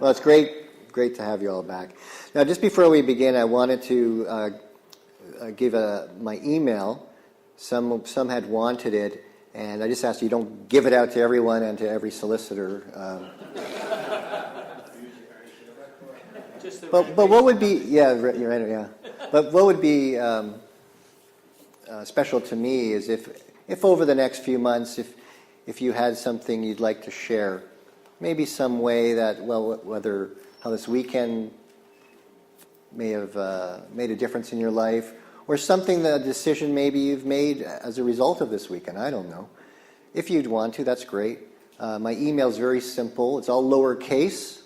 Well, it's great to have you all back. Now, just before we begin, I wanted to give my email. Some had wanted it, and I just asked you don't give it out to everyone and to every solicitor. But what would be But what would be special to me is if over the next few months, if you had something you'd like to share, maybe some way that how this weekend may have made a difference in your life, or something, a decision maybe you've made as a result of this weekend. I don't know. If you'd want to, that's great. My email is very simple. It's all lowercase.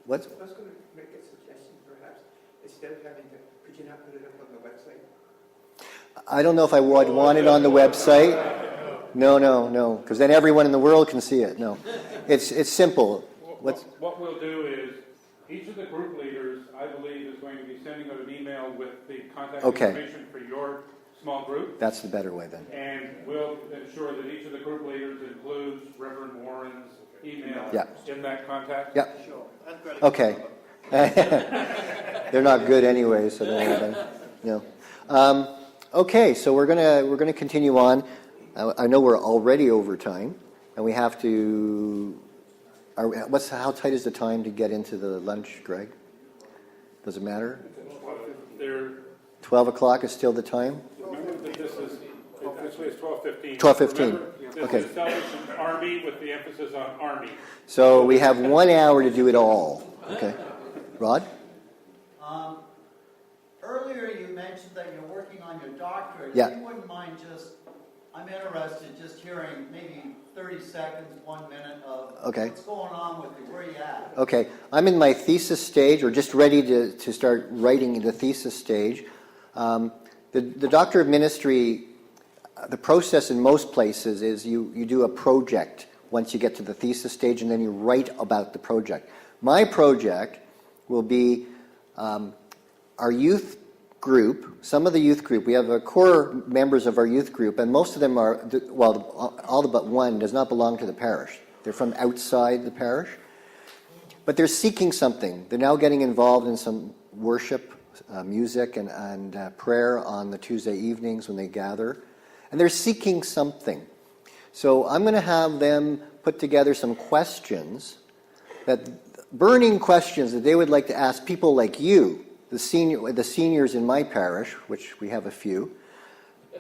What? I was going to make a suggestion, perhaps. Instead of having to, could you not put it up on the website? I don't know if I would want it on the website. No, because then everyone in the world can see it. No, it's simple. What we'll do is, each of the group leaders, I believe, is going to be sending out an email with the contact information for your small group. That's the better way then. And we'll ensure that each of the group leaders includes Reverend Warren's email in that contact. Yeah. Sure. Okay. They're not good anyway, so no. Okay, so we're gonna continue on. I know we're already over time, and we have to. How tight is the time to get into the lunch, Greg? Does it matter? 12 o'clock is still the time? Remember that this is, actually it's 12:15. 12:15. Okay. This is Salvation Army with the emphasis on Army. So we have 1 hour to do it all. Okay. Rod? Earlier you mentioned that you're working on your doctorate. Yeah. If you wouldn't mind I'm interested just hearing maybe 30 seconds, 1 minute of what's going on with you, where you at? Okay. I'm in my thesis stage, or just ready to start writing the thesis stage. The Doctor of Ministry, the process in most places is you do a project once you get to the thesis stage, and then you write about the project. My project will be our youth group, some of the youth group. We have core members of our youth group, and most of them are, all but one does not belong to the parish. They're from outside the parish. But they're seeking something. They're now getting involved in some worship, music, and prayer on the Tuesday evenings when they gather. And they're seeking something. So I'm going to have them put together some questions, burning questions that they would like to ask people like you, the seniors in my parish, which we have a few,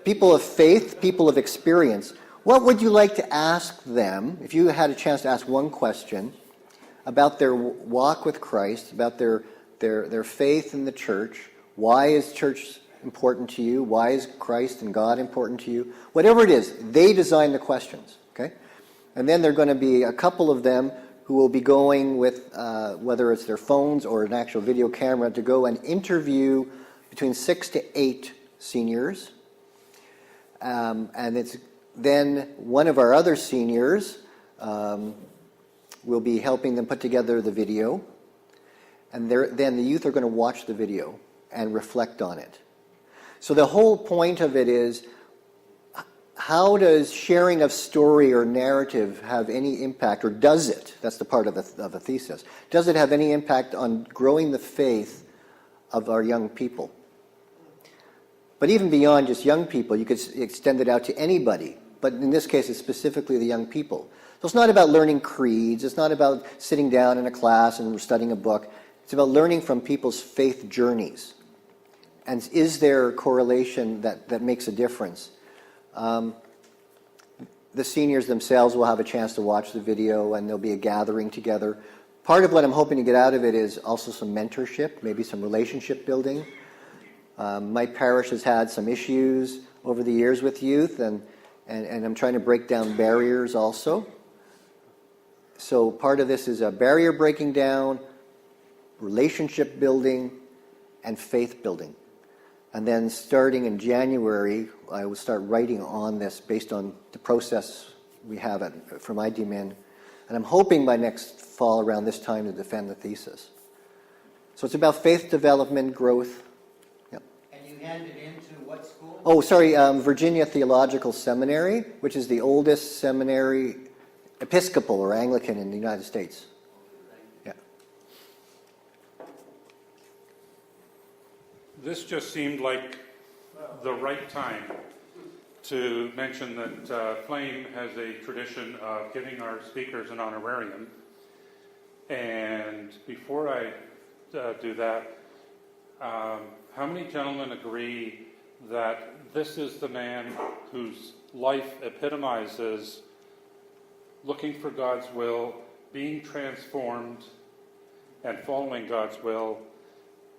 people of faith, people of experience. What would you like to ask them, if you had a chance to ask one question, about their walk with Christ, about their faith in the church? Why is church important to you? Why is Christ and God important to you? Whatever it is, they design the questions, okay? And then there are going to be a couple of them who will be going with, whether it's their phones or an actual video camera, to go and interview between 6 to 8 seniors. And it's then one of our other seniors will be helping them put together the video. And then the youth are going to watch the video and reflect on it. So the whole point of it is, how does sharing of story or narrative have any impact, or does it? That's the part of a thesis. Does it have any impact on growing the faith of our young people? But even beyond just young people, you could extend it out to anybody. But in this case, it's specifically the young people. So it's not about learning creeds. It's not about sitting down in a class and studying a book. It's about learning from people's faith journeys. And is there a correlation that makes a difference? The seniors themselves will have a chance to watch the video, and there'll be a gathering together. Part of what I'm hoping to get out of it is also some mentorship, maybe some relationship building. My parish has had some issues over the years with youth, and I'm trying to break down barriers also. So part of this is a barrier breaking down, relationship building, and faith building. And then starting in January, I will start writing on this based on the process we have from IDMIN. And I'm hoping by next fall around this time to defend the thesis. So it's about faith development, growth. Yep. And you hand it into what school? Oh, sorry, Virginia Theological Seminary, which is the oldest seminary, Episcopal or Anglican in the United States. this just seemed like the right time to mention that Flame has a tradition of giving our speakers an honorarium. And before I do that, how many gentlemen agree that this is the man whose life epitomizes looking for God's will, being transformed, and following God's will,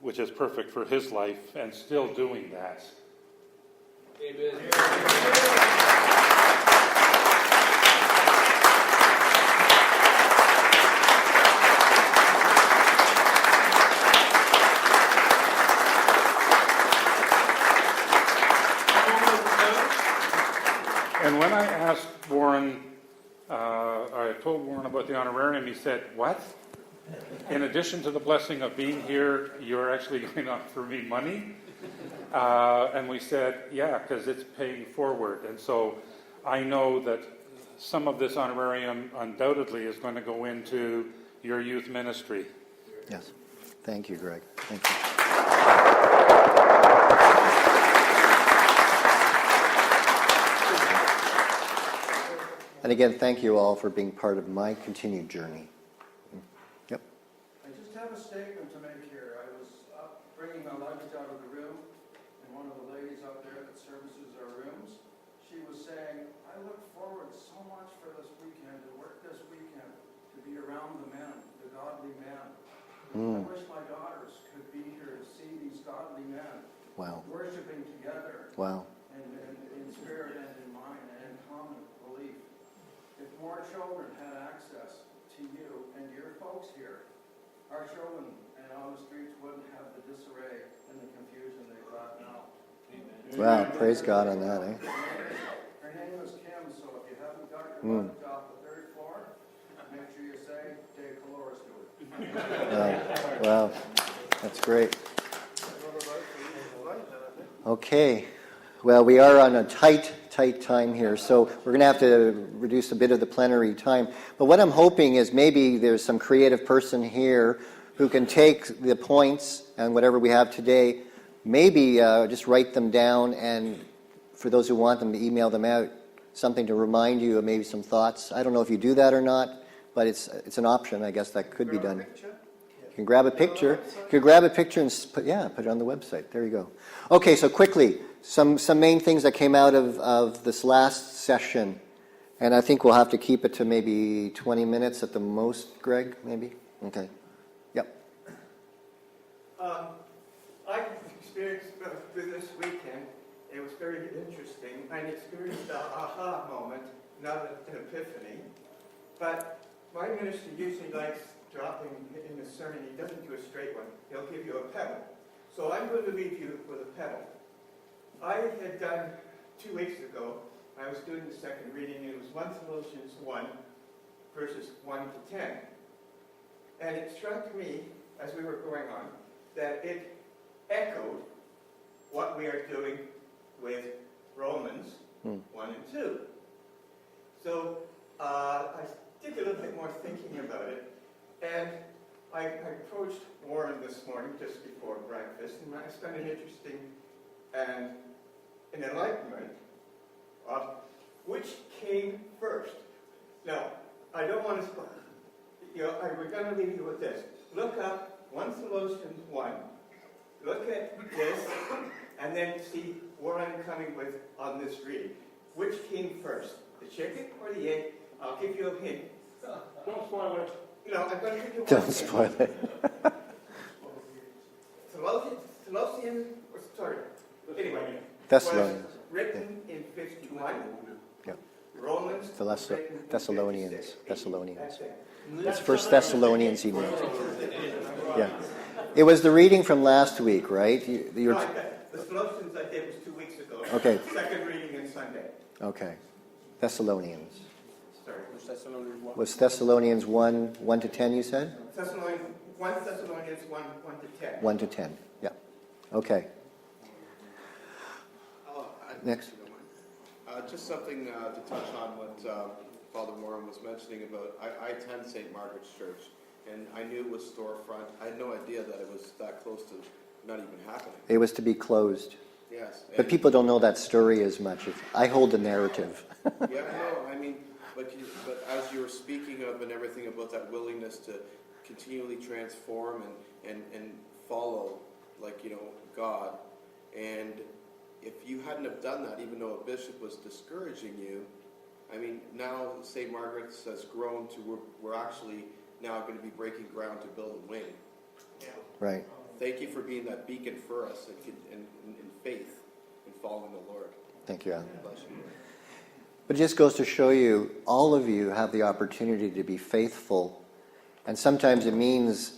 which is perfect for his life, and still doing that? Amen. And when I asked Warren, I told Warren about the honorarium, he said, "What? In addition to the blessing of being here, you're actually going to offer me money?" And we said, yeah, because it's paying forward. And so I know that some of this honorarium undoubtedly is going to go into your youth ministry. Yes. Thank you, Greg. Thank you. And again, thank you all for being part of my continued journey. Yep. I just have a statement to make here. I was up bringing my luggage out of the room, and one of the ladies up there that services our rooms, she was saying, I look forward so much for this weekend, to work this weekend, to be around the men, the godly men. I wish my daughters could be here to see these godly men Wow. worshiping together Wow. and in spirit and in mind and in common belief. If more children had access to you and your folks here, our children and on the streets wouldn't have the disarray and the confusion they've got now. Wow. Praise God on that, eh? Her name is Kim, so if you haven't got your luggage off the third floor, make sure you say De Colores to her. Wow. That's great. Okay. Well, we are on a tight time here, so we're going to have to reduce a bit of the plenary time. But what I'm hoping is maybe there's some creative person here who can take the points and whatever we have today, maybe just write them down, and for those who want them, to email them out, something to remind you of maybe some thoughts. I don't know if you do that or not, but it's an option, I guess, that could be done. You can grab a picture. You could grab a picture and put it on the website. There you go. Okay, so quickly, some main things that came out of this last session, and I think we'll have to keep it to maybe 20 minutes at the most, Greg, maybe? Okay. Yep. I experienced through this weekend, it was very interesting. I experienced an aha moment, not an epiphany. But my minister usually likes dropping in the sermon. He doesn't do a straight one. He'll give you a pedal. So I'm going to leave you with a pedal. I had done 2 weeks ago, I was doing the second reading, and it was 1 Thessalonians 1, verses 1 to 10. And it struck me, as we were going on, that it echoed what we are doing with Romans 1 and 2. So I did a little bit more thinking about it, and I approached Warren this morning just before breakfast, and I spent an interesting and an enlightenment of which came first. Now, I don't want to, we're going to leave you with this. Look up 1 Thessalonians 1, look at this, and then see where I'm coming with on this reading. Which came first, the chicken or the egg? I'll give you a hint. Don't spoil it. I'm going to give you one Don't hint. spoil it. Anyway, Thessalonians. was written in 51. Yeah. Romans was written in Thessalonians. 56. Thessalonians. That's it. It's First Thessalonians he meant. Yeah. It was the reading from last week, right? No, the Thessalonians I did was 2 weeks ago. Okay. Second reading in Sunday. Okay. Thessalonians. Sorry. Was Thessalonians 1 to 10, you said? 1 Thessalonians 1 to 10. 1 to 10. Yeah. Okay. Next. Just something to touch on what Father Warren was mentioning about. I attend St. Margaret's Church, and I knew it was storefront. I had no idea that it was that close to not even happening. It was to be closed. Yes. But and- people don't know that story as much. I hold the narrative. Yeah, no, I mean, but as you were speaking of and everything about that willingness to continually transform and follow, like, God, and if you hadn't have done that, even though a bishop was discouraging you, I mean, now St. Margaret's has grown to we're actually now going to be breaking ground to build a wing. Right. Thank you for being that beacon for us in faith and following the Lord. Thank you, Alan. Bless you. But it just goes to show you, all of you have the opportunity to be faithful. And sometimes it means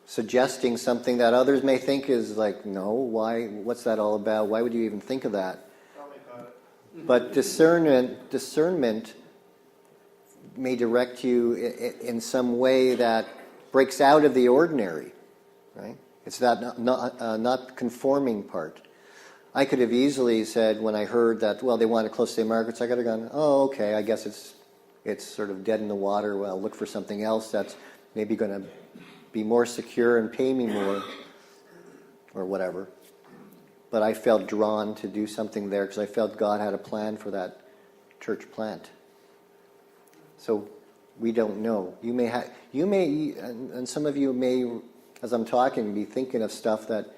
suggesting something that others may think is like, no, why? What's that all about? Why would you even think of that? Tell me about it. But discernment may direct you in some way that breaks out of the ordinary, right? It's that not conforming part. I could have easily said, when I heard that, well, they wanted close to St. Margaret's, I could have gone, oh, okay, I guess it's sort of dead in the water. Well, look for something else that's maybe going to be more secure and pay me more, or whatever. But I felt drawn to do something there because I felt God had a plan for that church plant. So we don't know. You may, and some of you may, as I'm talking, be thinking of stuff that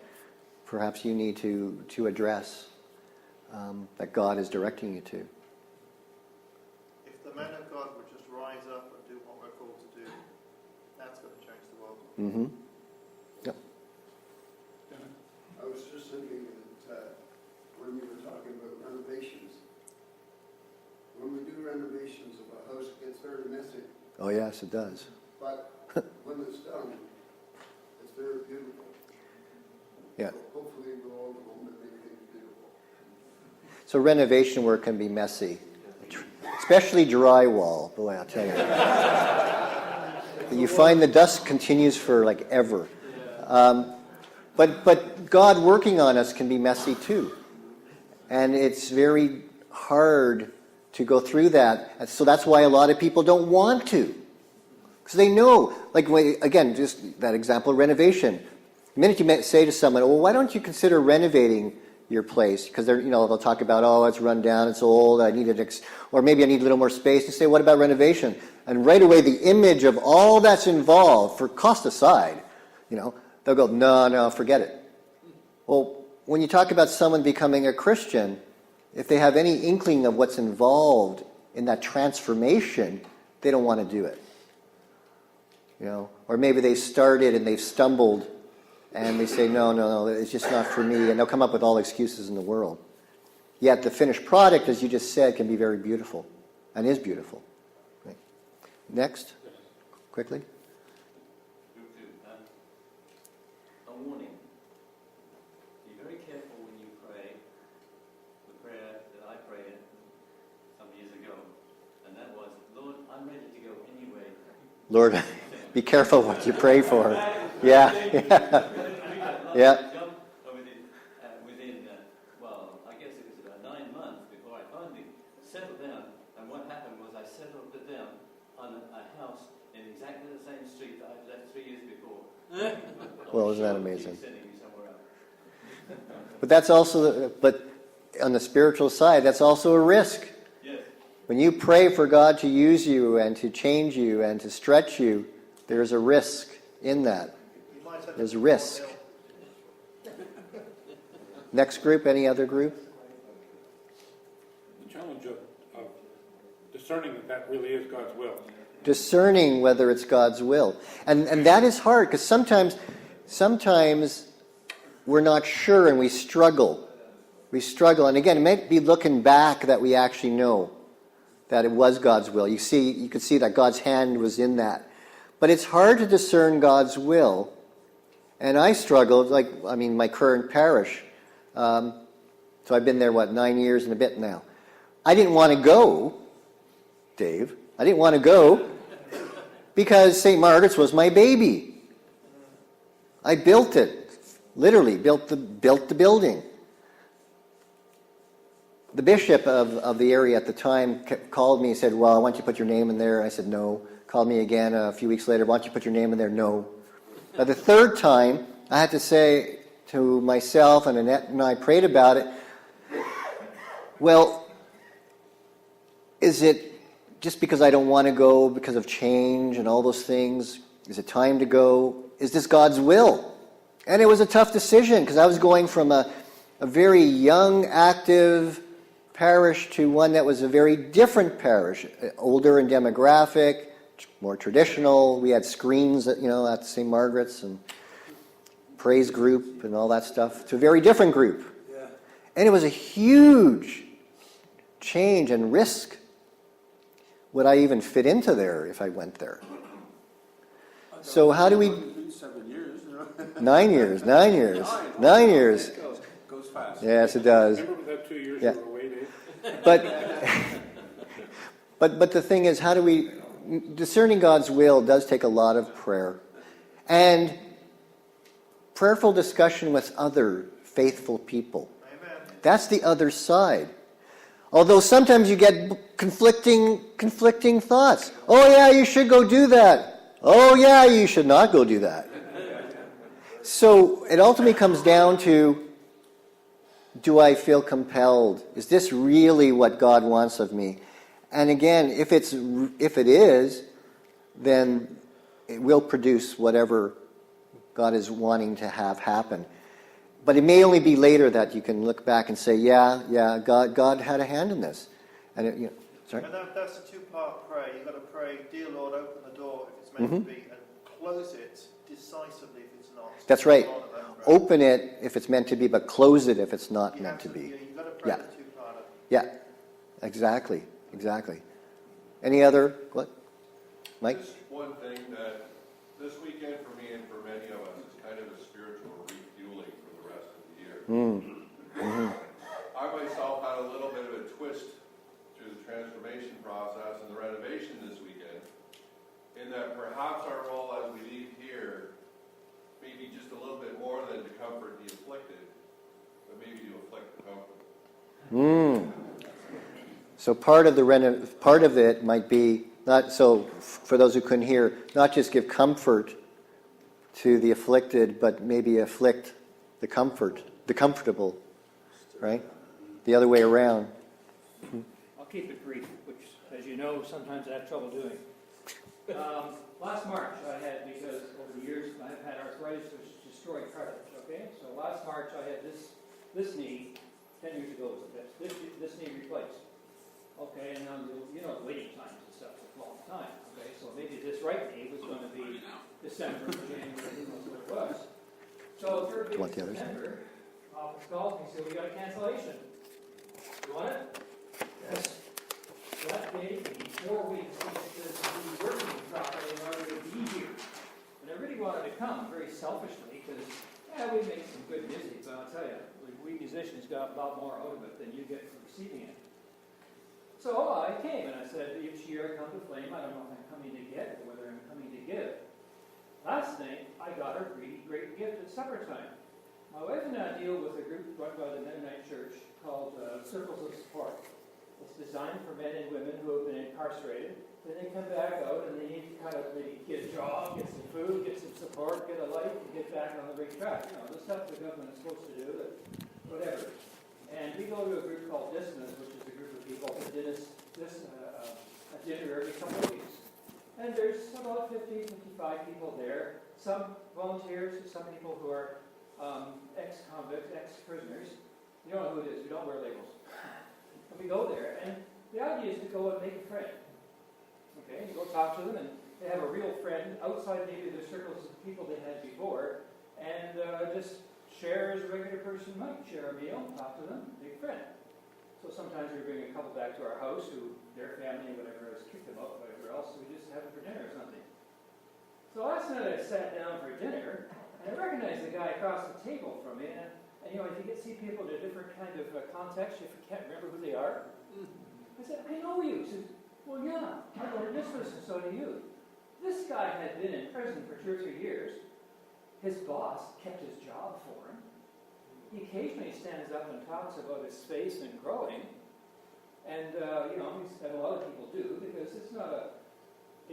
perhaps you need to address, that God is directing you to. If the men of God would just rise up and do what we're called to do, that's going to change the world. Mm-hmm. Yep. I was just thinking that when you were talking about renovations, when we do renovations of a house, it gets very messy. Oh, yes, it does. But when it's done, it's very beautiful. Yeah. So hopefully we'll all go home and make things beautiful. So renovation work can be messy, especially drywall. Boy, I'll tell you. You find the dust continues for like ever. But God working on us can be messy too. And it's very hard to go through that. And so that's why a lot of people don't want to. Because they know, like, again, just that example of renovation. The minute you say to someone, well, why don't you consider renovating your place? Because they'll talk about, oh, it's run down, it's old, I need it, or maybe I need a little more space. And say, what about renovation? And right away, the image of all that's involved, for cost aside, they'll go, no, forget it. Well, when you talk about someone becoming a Christian, if they have any inkling of what's involved in that transformation, they don't want to do it. Or maybe they started and they've stumbled and they say, no, it's just not for me, and they'll come up with all the excuses in the world. Yet the finished product, as you just said, can be very beautiful, and is beautiful. Right. Next, quickly. A warning. Be very careful when you pray the prayer that I prayed some years ago, and that was, Lord, I'm ready to go anyway. Lord, be careful what you pray for. Yeah. Yeah. Within, well, I guess it was about 9 months before I finally settled down. And what happened was I settled down on a house in exactly the same street that I'd left 3 years before. Well, isn't that amazing? Sending me somewhere else. But that's also, but on the spiritual side, that's also a risk. Yes. When you pray for God to use you and to change you and to stretch you, there's a risk in that. There's risk. Next group, any other group? The challenge of discerning that really is God's will. Discerning whether it's God's will. And that is hard, because sometimes we're not sure and we struggle. We struggle. And again, it might be looking back that we actually know that it was God's will. You could see that God's hand was in that. But it's hard to discern God's will. And I struggled, my current parish. So I've been there, 9 years and a bit now. I didn't want to go, Dave. I didn't want to go because St. Margaret's was my baby. I built it, literally built the building. The bishop of the area at the time called me and said, well, why don't you put your name in there? I said, no. Called me again a few weeks later, why don't you put your name in there? No. By the third time, I had to say, to myself, and Annette and I prayed about it. Well, is it just because I don't want to go because of change and all those things? Is it time to go? Is this God's will? And it was a tough decision because I was going from a very young, active parish to one that was a very different parish, older in demographic, more traditional. We had screens at St. Margaret's and praise group and all that stuff, to a very different group. Yeah. And it was a huge change and risk. Would I even fit into there if I went there? So how do we... 7 years, you know? 9 years. 9 years. It goes fast. Yes, it does. Remember that 2 years Yeah. you were away, Dave? But the thing is, how do we... Discerning God's will does take a lot of prayer. And prayerful discussion with other faithful people. Amen. That's the other side. Although sometimes you get conflicting thoughts. Oh yeah, you should go do that. Oh yeah, you should not go do that. So it ultimately comes down to, do I feel compelled? Is this really what God wants of me? And again, if it is, then it will produce whatever God is wanting to have happen. But it may only be later that you can look back and say, yeah, God had a hand in this. And sorry? And that's a two-part prayer. You've got to pray, dear Lord, open the door if it's meant to be, and close it decisively if it's not. That's right. Prayer. Open it if it's meant to be, but close it if it's not meant to be. You've got to pray Yeah. the two-parter. Yeah, exactly. Any other, what? Mike? Just one thing that this weekend for me and for many of us is kind of a spiritual refueling for the rest of the year. I myself had a little bit of a twist through the transformation process and the renovation this weekend, in that perhaps our role as we leave here may be just a little bit more than to comfort the afflicted, but maybe to afflict the comfort. So part of it might be not so. For those who couldn't hear, not just give comfort to the afflicted, but maybe afflict the comfortable, right? The other way around. I'll keep it brief, which, as you know, sometimes I have trouble doing. Last March, I had, because over the years I have had arthritis which destroyed cartilage. Okay, so last March I had this knee. 10 years ago was the best. This knee replaced. Okay, and now the waiting times and stuff is a long time. Okay, so maybe this right knee was going to be December, January, who knows what it was. So third week of September, office calls me and said, we got a cancellation. You want it? Yes. So that gave me 4 weeks to be working properly in order to be here. And I really wanted to come very selfishly because, we make some good music, but I'll tell you, we musicians got a lot more out of it than you get from receiving it. So I came and I said, each year I come to Flame, I don't know if I'm coming to get or whether I'm coming to give. Last night, I got a really great gift at supper time. My wife and I deal with a group run by the Mennonite Church called Circles of Support. It's designed for men and women who have been incarcerated. Then they come back out and they need to kind of maybe get a job, get some food, get some support, get a life, and get back on the right track. The stuff the government is supposed to do, whatever. And we go to a group called Dissonance, which is a group of people that did a dinner every couple of weeks. And there's about 50, 55 people there. Some volunteers, some people who are ex-convicts, ex-prisoners. You don't know who it is. We don't wear labels. And we go there, and the idea is to go and make a friend. Okay, you go talk to them, and they have a real friend outside maybe the circles of people they had before, and just share as a regular person might. Share a meal, talk to them, make a friend. So sometimes we bring a couple back to our house who, their family, whatever, has kicked them out, whatever else, so we just have it for dinner or something. So last night I sat down for dinner, and I recognized the guy across the table from me, and if you see people in a different kind of context, if you can't remember who they are, I said, I know you. He said, well, yeah, I learned this and so do you. This guy had been in prison for 2 or 3 years. His boss kept his job for him. He occasionally stands up and talks about his faith and growing. And, and a lot of people do, because it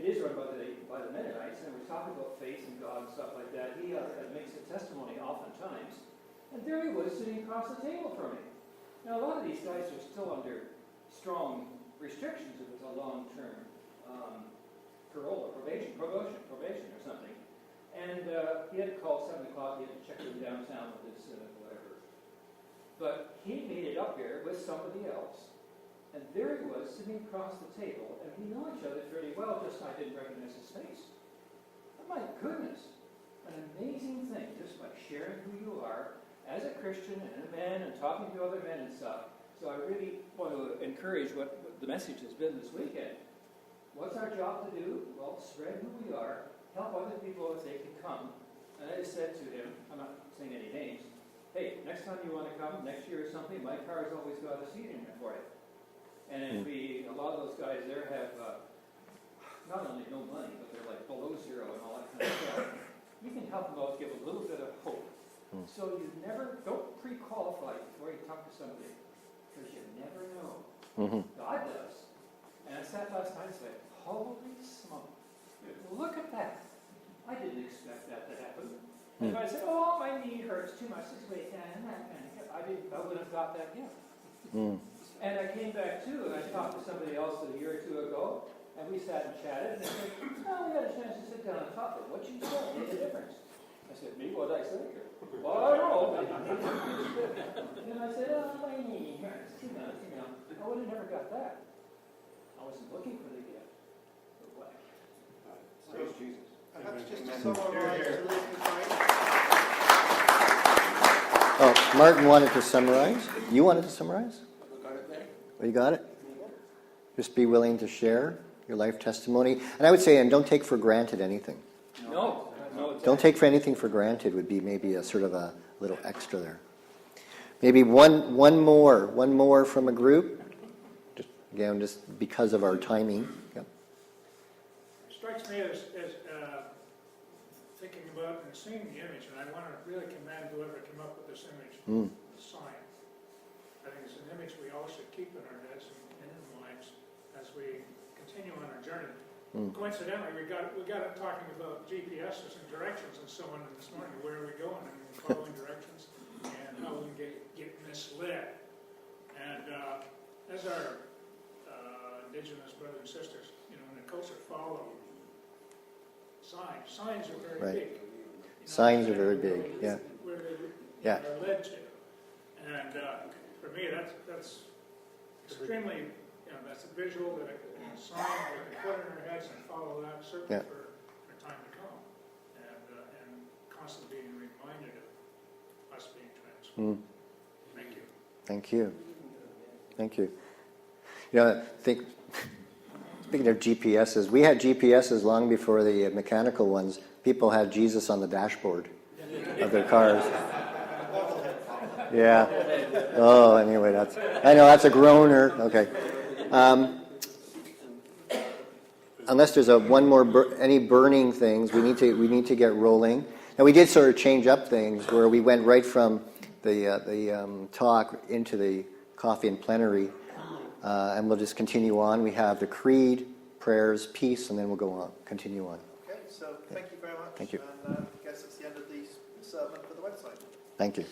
is run by the Mennonites, and we talk about faith and God and stuff like that. He makes a testimony oftentimes. And there he was sitting across the table from me. Now, a lot of these guys are still under strong restrictions if it's a long-term parole or probation or something. And he had to call 7 o'clock, he had to check in downtown with his whatever. But he made it up here with somebody else. And there he was, sitting across the table, and we know each other fairly well, just I didn't recognize his face. But my goodness, an amazing thing, just by sharing who you are as a Christian and a man and talking to other men and stuff. So I really want to encourage what the message has been this weekend. What's our job to do? Well, spread who we are, help other people if they can come. And I just said to him, I'm not saying any names, hey, next time you want to come, next year or something, my car's always got a seat in there for you. And if a lot of those guys there have not only no money, but they're like below zero and all that kind of stuff. You can help them out, give a little bit of hope. So you don't pre-qualify before you talk to somebody, because you never know. God does. And I sat last night and said, holy smoke, look at that. I didn't expect that to happen. And if I said, oh, my knee hurts too much this week, I wouldn't have got that gift. And I came back too, and I talked to somebody else a year or two ago, and we sat and chatted, and they said, oh, we had a chance to sit down and talk. What you said made a difference. I said, me? What did I say? Well, I don't know. And I said, oh, my knee hurts too much, I would have never got that. I wasn't looking for the gift. But what? Praise Jesus. Perhaps just to summarize a little bit. Oh, Martin wanted to summarize. You wanted to summarize? Got it there? Well, you got it? Just be willing to share your life testimony. And I would say, and don't take for granted anything. No. Don't take for anything for granted would be maybe a sort of a little extra there. Maybe one more from a group. Just because of our timing. Yep. Strikes me as thinking about and seeing the image, and I want to really commend whoever came up with this image, the sign. I think it's an image we all should keep in our heads and in our minds as we continue on our journey. Coincidentally, we got it talking about GPSs and directions and so on this morning. Where are we going? And following directions and how we get misled. And as our Indigenous brothers and sisters, in the culture follow signs. Signs are very big. Signs are very big. Yeah. Where they are led to. And for me, that's extremely. That's a visual, that a sign that we can put in our heads and follow that, certainly for time to come, and constantly being reminded of us being transformed. Thank you. Thank you. Thank you. Speaking of GPSs, we had GPSs long before the mechanical ones. People had Jesus on the dashboard of their cars. Yeah. Oh, anyway, I know that's a groaner. Okay. Unless there's any burning things, we need to get rolling. And we did sort of change up things where we went right from the talk into the coffee and plenary, and we'll just continue on. We have the creed, prayers, peace, and then we'll continue on. Okay, so thank you very much. Thank you. And I guess that's the end of the sermon for the website. Thank you.